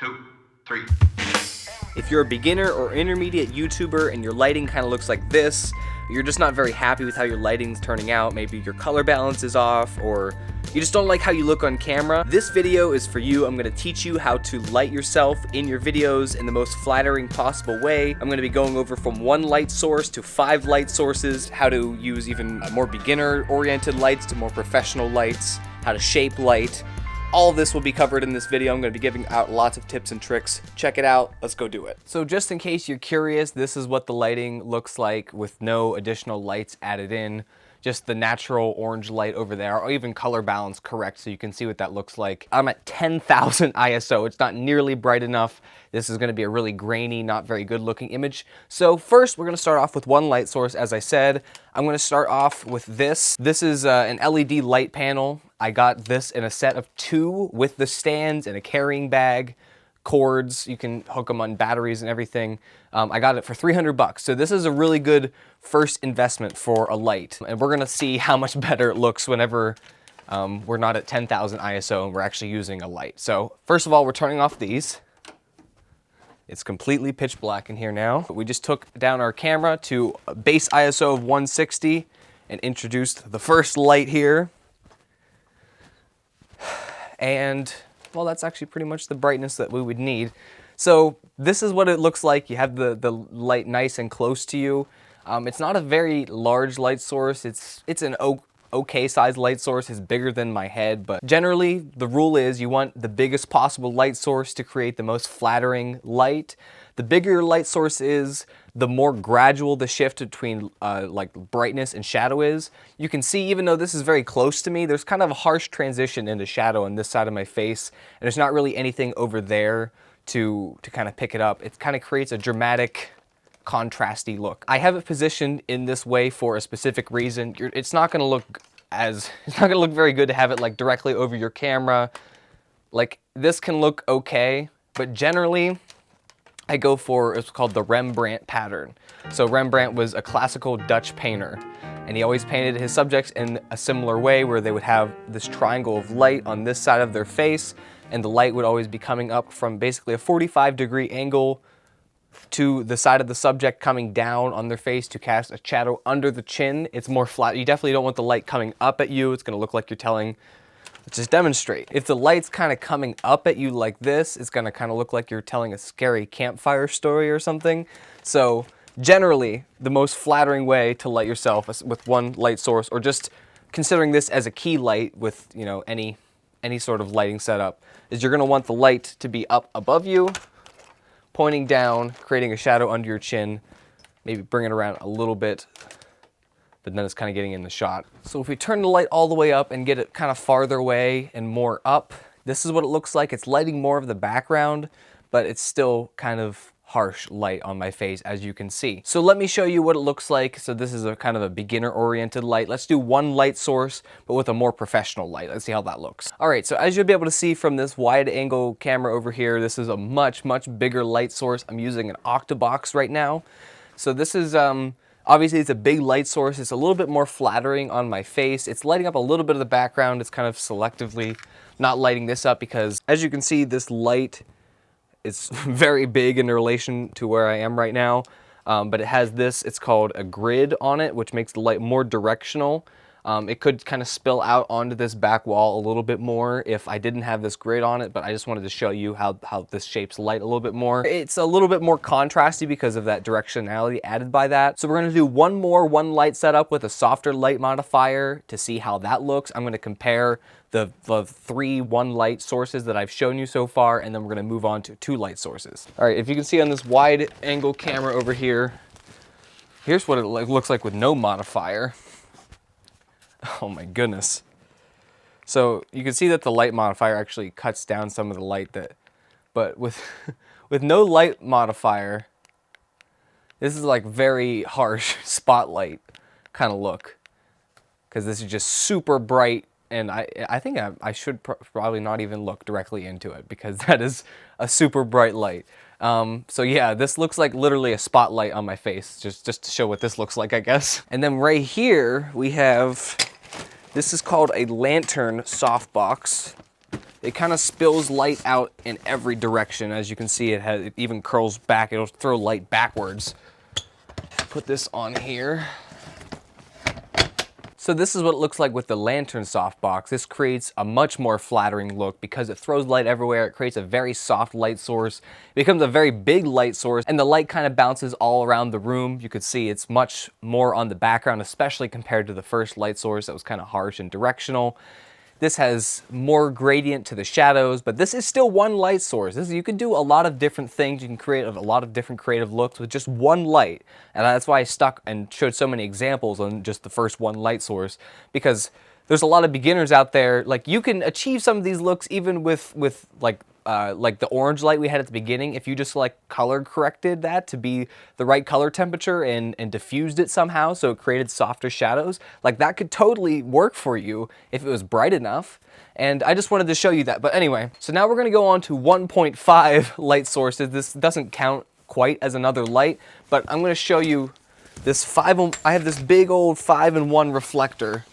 2, 3. If you're a beginner or intermediate YouTuber and your lighting kind of looks like this, you're just not very happy with how your lighting's turning out, maybe your color balance is off, or you just don't like how you look on camera, this video is for you. I'm going to teach you how to light yourself in your videos in the most flattering possible way. I'm going to be going over from 1 light source to 5 light sources, how to use even more beginner-oriented lights to more professional lights, how to shape light. All of this will be covered in this video. I'm going to be giving out lots of tips and tricks. Check it out. Let's go do it. So just in case you're curious, this is what the lighting looks like with no additional lights added in. Just the natural orange light over there, or even color balance correct, so you can see what that looks like. I'm at 10,000 ISO. It's not nearly bright enough. This is going to be a really grainy, not very good looking image. So first, we're going to start off with 1 light source. As I said, I'm going to start off with this. This is an LED light panel. I got this in a set of 2 with the stands and a carrying bag, cords. You can hook them on batteries and everything. I got it for 300 bucks. So this is a really good first investment for a light. And we're gonna see how much better it looks whenever we're not at 10,000 ISO and we're actually using a light. So first of all, we're turning off these. It's completely pitch black in here now. We just took down our camera to a base ISO of 160 and introduced the first light here. And well, that's actually pretty much the brightness that we would need. So this is what it looks like. You have the light nice and close to you. It's not a very large light source. It's an okay sized light source. It's bigger than my head, but generally the rule is you want the biggest possible light source to create the most flattering light. The bigger your light source is, the more gradual the shift between like brightness and shadow is. You can see, even though this is very close to me, there's kind of a harsh transition into shadow on this side of my face, and there's not really anything over there to kind of pick it up. It kind of creates a dramatic, contrasty look. I have it positioned in this way for a specific reason. It's not going to look very good to have it like directly over your camera. Like this can look okay, but generally I go for, it's called the Rembrandt pattern. So Rembrandt was a classical Dutch painter, and he always painted his subjects in a similar way, where they would have this triangle of light on this side of their face, and the light would always be coming up from basically a 45-degree angle to the side of the subject, coming down on their face to cast a shadow under the chin. It's more flat. You definitely don't want the light coming up at you. It's going to look like you're telling. Let's just demonstrate. If the light's kind of coming up at you like this, it's going to kind of look like you're telling a scary campfire story or something. So generally, the most flattering way to light yourself with 1 light source, or just considering this as a key light with, you know, any sort of lighting setup, is you're going to want the light to be up above you, pointing down, creating a shadow under your chin, maybe bring it around a little bit, but then it's kind of getting in the shot. So if we turn the light all the way up and get it kind of farther away and more up, this is what it looks like. It's lighting more of the background, but it's still kind of harsh light on my face, as you can see. So let me show you what it looks like. So this is a kind of a beginner-oriented light. Let's do 1 light source, but with a more professional light. Let's see how that looks. All right, so as you'll be able to see from this wide-angle camera over here, this is a much, much bigger light source. I'm using an Octabox right now. So this is, obviously it's a big light source. It's a little bit more flattering on my face. It's lighting up a little bit of the background. It's kind of selectively not lighting this up because, as you can see, this light is very big in relation to where I am right now, but it has this, it's called a grid on it, which makes the light more directional. It could kind of spill out onto this back wall a little bit more if I didn't have this grid on it, but I just wanted to show you how this shapes light a little bit more. It's a little bit more contrasty because of that directionality added by that. So we're going to do 1 more 1 light setup with a softer light modifier to see how that looks. I'm going to compare the 3 1 light sources that I've shown you so far, and then we're going to move on to 2 light sources. All right, if you can see on this wide angle camera over here, here's what it looks like with no modifier. Oh my goodness. So you can see that the light modifier actually cuts down some of the light, but with no light modifier, this is like very harsh spotlight kind of look, because this is just super bright, and I think I should probably not even look directly into it, because that is a super bright light. So yeah, this looks like literally a spotlight on my face, just to show what this looks like, I guess. And then right here we have, this is called a lantern softbox. it kind of spills light out in every direction. As you can see, it even curls back. It'll throw light backwards. Put this on here. So this is what it looks like with the lantern softbox. This creates a much more flattering look because it throws light everywhere. It creates a very soft light source. It becomes a very big light source, and the light kind of bounces all around the room. You could see it's much more on the background, especially compared to the first light source that was kind of harsh and directional. This has more gradient to the shadows, but this is still one light source. You can do a lot of different things. You can create a lot of different creative looks with just one light. And that's why I stuck and showed so many examples on just the first one light source, because there's a lot of beginners out there. Like, you can achieve some of these looks even with like the orange light we had at the beginning. If you just like color corrected that to be the right color temperature and diffused it somehow so it created softer shadows, like that could totally work for you if it was bright enough. And I just wanted to show you that. But anyway, so now we're going to go on to 1.5 light sources. This doesn't count quite as another light, but I'm going to show you this I have this big old 5-in-1 reflector.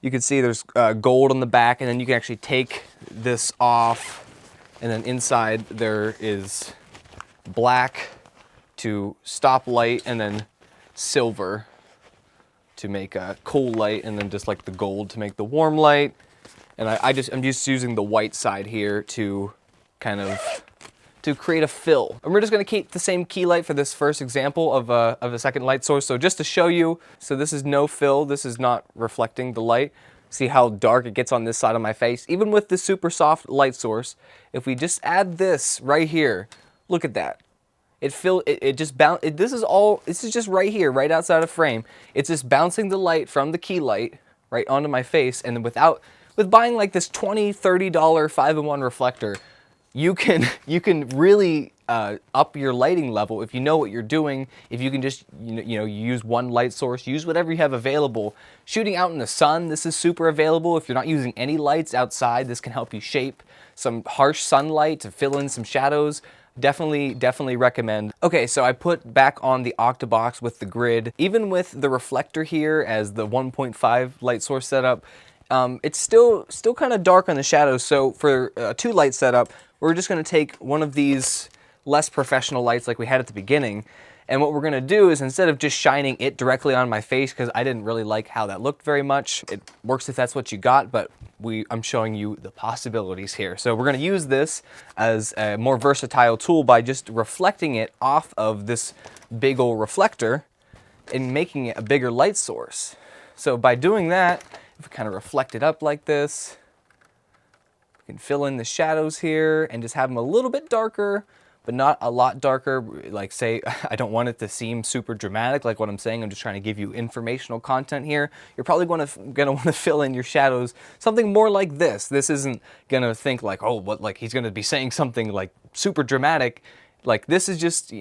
You can see there's gold on the back, and then you can actually take this off. And then inside there is black to stop light, and then silver to make a cool light, and then just like the gold to make the warm light. And I'm just using the white side here to kind of create a fill. And we're just gonna keep the same key light for this first example of a second light source. So just to show you, so this is no fill, this is not reflecting the light. See how dark it gets on this side of my face? Even with this super soft light source, if we just add this right here, look at that. This is just right here, right outside of frame. It's just bouncing the light from the key light right onto my face, and with buying like this $20, $30 5-in-1 reflector, you can really up your lighting level if you know what you're doing. If you can just you use one light source, use whatever you have available. Shooting out in the sun, this is super available. If you're not using any lights outside, this can help you shape some harsh sunlight to fill in some shadows. Definitely recommend. Okay, so I put back on the Octabox with the grid. Even with the reflector here as the 1.5 light source setup, it's still kind of dark on the shadows. So for a 2 light setup, we're just going to take one of these less professional lights like we had at the beginning, and what we're going to do is, instead of just shining it directly on my face, because I didn't really like how that looked very much, it works if that's what you got, but I'm showing you the possibilities here. So we're going to use this as a more versatile tool by just reflecting it off of this big old reflector and making it a bigger light source. So by doing that, if we kind of reflect it up like this, we can fill in the shadows here and just have them a little bit darker, but not a lot darker. Like, say, I don't want it to seem super dramatic like what I'm saying. I'm just trying to give you informational content here. You're probably gonna want to fill in your shadows something more like this. This isn't gonna think like, oh, what, like he's gonna be saying something like super dramatic. Like, this is just,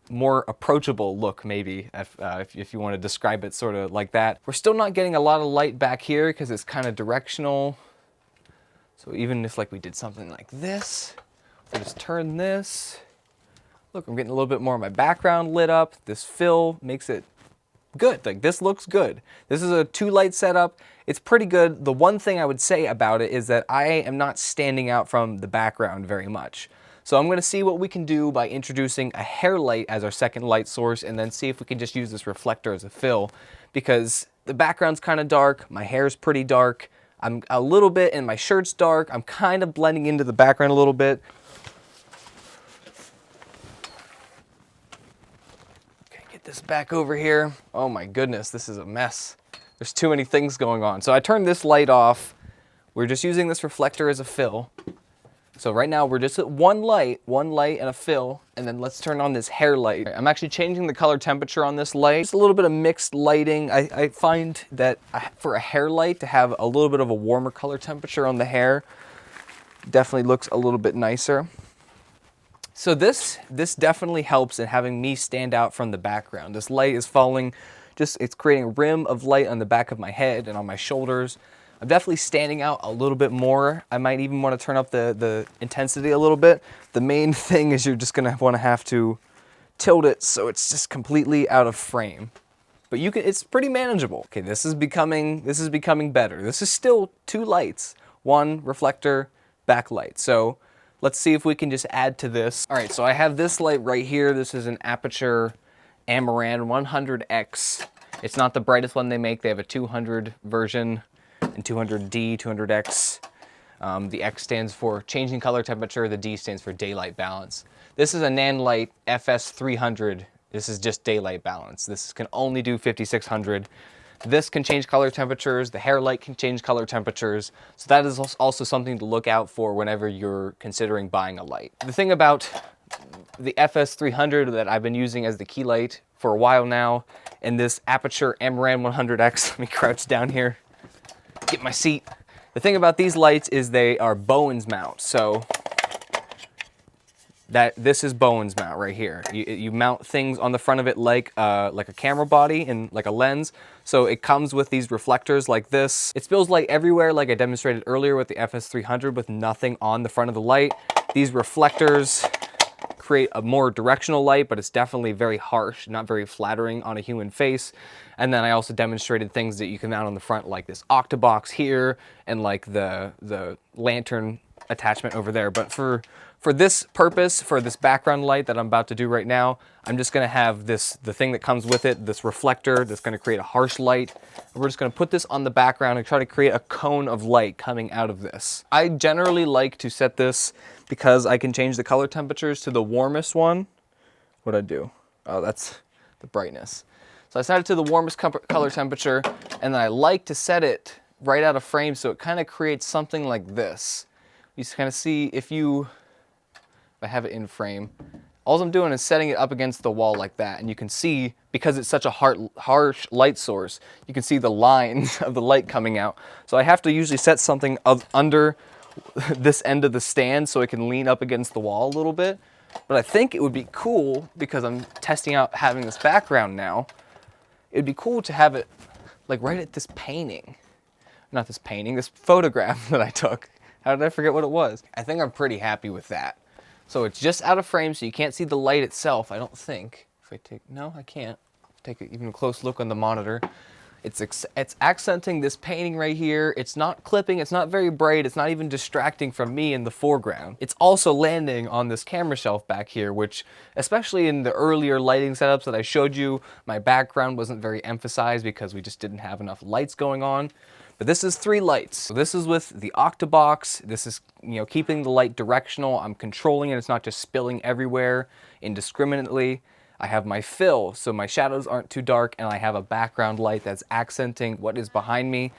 more approachable look, maybe, if you want to describe it sort of like that. We're still not getting a lot of light back here because it's kind of directional. So even if like we did something like this, we'll just turn this. Look, I'm getting a little bit more of my background lit up. This fill makes it good. Like, this looks good. This is a 2 light setup. It's pretty good. The one thing I would say about it is that I am not standing out from the background very much. So I'm going to see what we can do by introducing a hair light as our second light source, and then see if we can just use this reflector as a fill, because the background's kind of dark, my hair's pretty dark, I'm a little bit, and my shirt's dark. I'm kind of blending into the background a little bit. Okay, get this back over here. Oh my goodness, this is a mess. There's too many things going on. So I turned this light off. We're just using this reflector as a fill. So right now we're just at one light and a fill, and then let's turn on this hair light. I'm actually changing the color temperature on this light. Just a little bit of mixed lighting. I find that for a hair light to have a little bit of a warmer color temperature on the hair definitely looks a little bit nicer. So this definitely helps in having me stand out from the background. This light is falling, it's creating a rim of light on the back of my head and on my shoulders. I'm definitely standing out a little bit more. I might even want to turn up the intensity a little bit. The main thing is you're just going to want to have to tilt it so it's just completely out of frame. But it's pretty manageable. Okay, this is becoming better. This is still 2 lights. 1 reflector, backlight. So let's see if we can just add to this. All right, so I have this light right here. This is an Aperture Amaran 100X. It's not the brightest one they make. They have a 200 version and 200D, 200X. The X stands for changing color temperature. The D stands for daylight balance. This is a Nanlite FS300. This is just daylight balance. This can only do 5600. This can change color temperatures. The hair light can change color temperatures. So that is also something to look out for whenever you're considering buying a light. The thing about the FS300 that I've been using as the key light for a while now, and this Aperture Amaran 100X, let me crouch down here, get my seat. The thing about these lights is they are Bowens mount. So this is Bowens mount right here. You mount things on the front of it like a camera body and like a lens. So it comes with these reflectors like this. It spills light everywhere like I demonstrated earlier with the FS300 with nothing on the front of the light. These reflectors create a more directional light, but it's definitely very harsh, not very flattering on a human face. And then I also demonstrated things that you can mount on the front like this Octabox here and like the lantern attachment over there. But for this purpose, for this background light that I'm about to do right now, I'm just gonna have the thing that comes with it, this reflector that's gonna create a harsh light. And we're just gonna put this on the background and try to create a cone of light coming out of this. I generally like to set this because I can change the color temperatures to the warmest one. What'd I do? Oh, that's the brightness. So I set it to the warmest color temperature, and then I like to set it right out of frame so it kind of creates something like this. You kind of see if I have it in frame, all I'm doing is setting it up against the wall like that, and you can see, because it's such a harsh light source, you can see the lines of the light coming out. So I have to usually set something under this end of the stand so it can lean up against the wall a little bit. But I think it would be cool, because I'm testing out having this background now, it'd be cool to have it like right at this painting. Not this painting, this photograph that I took. How did I forget what it was? I think I'm pretty happy with that. So it's just out of frame, so you can't see the light itself, I don't think. If I take, no, I can't. Take an even close look on the monitor. It's accenting this painting right here. It's not clipping, it's not very bright, it's not even distracting from me in the foreground. It's also landing on this camera shelf back here, which, especially in the earlier lighting setups that I showed you, my background wasn't very emphasized because we just didn't have enough lights going on. But this is 3 lights. So this is with the Octabox. This is, keeping the light directional. I'm controlling it. It's not just spilling everywhere indiscriminately. I have my fill, so my shadows aren't too dark, and I have a background light that's accenting what is behind me.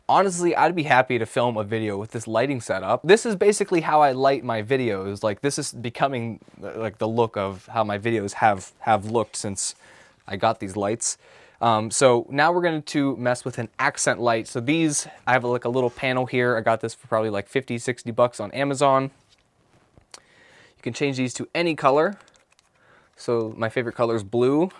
Honestly, I'd be happy to film a video with this lighting setup. This is basically how I light my videos. Like, this is becoming like the look of how my videos have looked since I got these lights. So now we're going to mess with an accent light. So these, I have like a little panel here. I got this for probably like 50, 60 bucks on Amazon. You can change these to any color. So my favorite color is blue.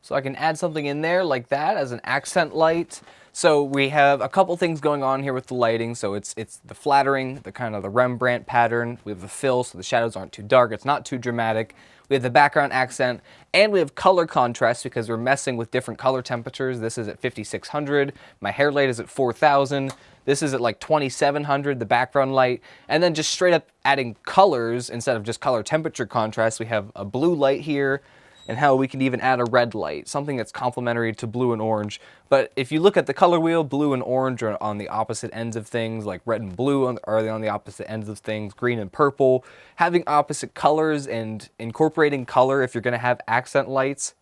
So I can add something in there like that as an accent light. So we have a couple things going on here with the lighting. So it's the flattering, the kind of the Rembrandt pattern. We have the fill, so the shadows aren't too dark. It's not too dramatic. We have the background accent, and we have color contrast because we're messing with different color temperatures. This is at 5600. My hair light is at 4000. This is at like 2700, the background light. And then just straight up adding colors instead of just color temperature contrast. We have a blue light here, and how we can even add a red light, something that's complementary to blue and orange. But if you look at the color wheel, blue and orange are on the opposite ends of things, like red and blue are on the opposite ends of things, green and purple. Having opposite colors and incorporating color if you're gonna have accent lights.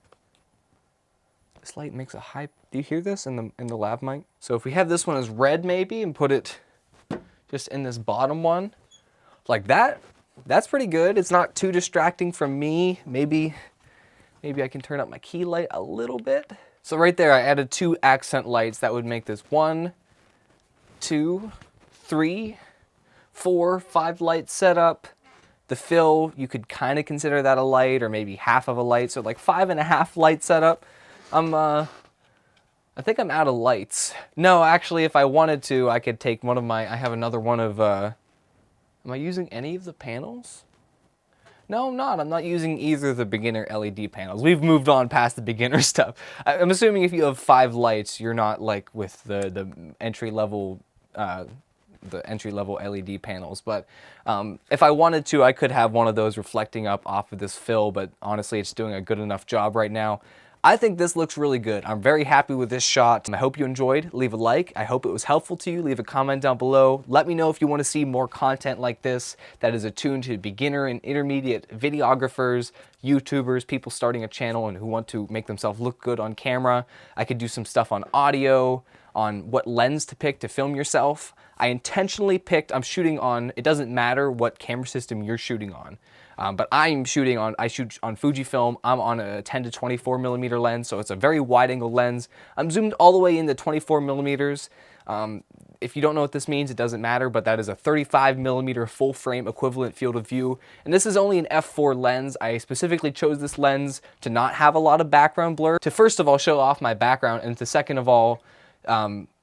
This light makes a high, do you hear this in the lav mic? So if we have this one as red maybe and put it just in this bottom one, like that, that's pretty good. It's not too distracting from me. Maybe I can turn up my key light a little bit. So right there, I added 2 accent lights. That would make this 1, 2, 3, 4, 5 light setup. The fill, you could kind of consider that a light or maybe half of a light. So like 5.5 light setup. I think I'm out of lights. No, actually, if I wanted to, I could take one of my, I have another one of, am I using any of the panels? No, I'm not. I'm not using either of the beginner LED panels. We've moved on past the beginner stuff. I'm assuming if you have 5 lights, you're not like with the entry level the entry-level LED panels. But if I wanted to, I could have one of those reflecting up off of this fill, but honestly, it's doing a good enough job right now. I think this looks really good. I'm very happy with this shot. I hope you enjoyed. Leave a like. I hope it was helpful to you. Leave a comment down below. Let me know if you want to see more content like this that is attuned to beginner and intermediate videographers, YouTubers, people starting a channel and who want to make themselves look good on camera. I could do some stuff on audio, on what lens to pick to film yourself. I intentionally picked, I'm shooting on, it doesn't matter what camera system you're shooting on. But I shoot on Fujifilm. I'm on a 10 to 24 millimeter lens, so it's a very wide angle lens. I'm zoomed all the way into 24 millimeters. If you don't know what this means, it doesn't matter, but that is a 35 millimeter full frame equivalent field of view. And this is only an f4 lens. I specifically chose this lens to not have a lot of background blur, to first of all show off my background, and to second of all,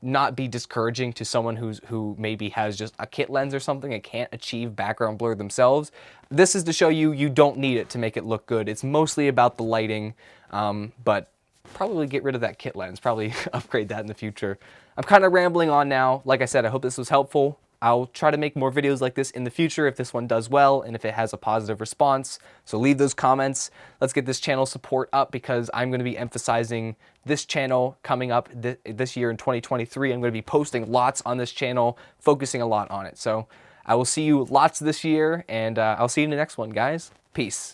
not be discouraging to someone who maybe has just a kit lens or something and can't achieve background blur themselves. This is to show you you don't need it to make it look good. It's mostly about the lighting, but probably get rid of that kit lens, probably upgrade that in the future. I'm kind of rambling on now. Like I said, I hope this was helpful. I'll try to make more videos like this in the future if this one does well and if it has a positive response. So leave those comments. Let's get this channel support up, because I'm going to be emphasizing this channel coming up this year in 2023. I'm going to be posting lots on this channel, focusing a lot on it. So I will see you lots this year, and I'll see you in the next one, guys. Peace.